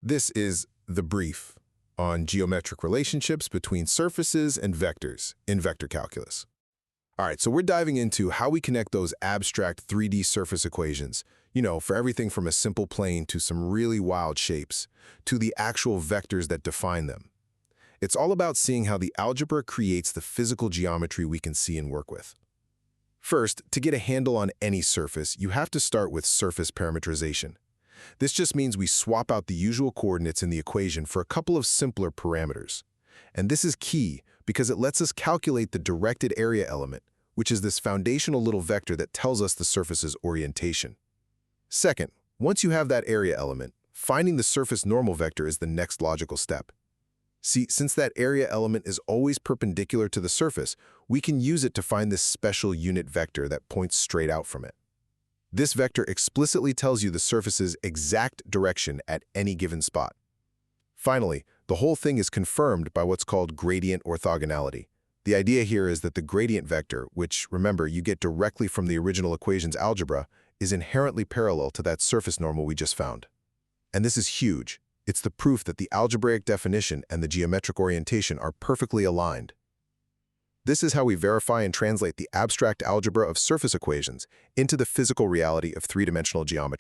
This is the brief on geometric relationships between surfaces and vectors in vector calculus. All right, so we're diving into how we connect those abstract 3D surface equations, for everything from a simple plane to some really wild shapes, to the actual vectors that define them. It's all about seeing how the algebra creates the physical geometry we can see and work with. First, to get a handle on any surface, you have to start with surface parametrization. This just means we swap out the usual coordinates in the equation for a couple of simpler parameters. And this is key because it lets us calculate the directed area element, which is this foundational little vector that tells us the surface's orientation. Second, once you have that area element, finding the surface normal vector is the next logical step. See, since that area element is always perpendicular to the surface, we can use it to find this special unit vector that points straight out from it. This vector explicitly tells you the surface's exact direction at any given spot. Finally, the whole thing is confirmed by what's called gradient orthogonality. The idea here is that the gradient vector, which, remember, you get directly from the original equation's algebra, is inherently parallel to that surface normal we just found. And this is huge. It's the proof that the algebraic definition and the geometric orientation are perfectly aligned. This is how we verify and translate the abstract algebra of surface equations into the physical reality of three-dimensional geometry.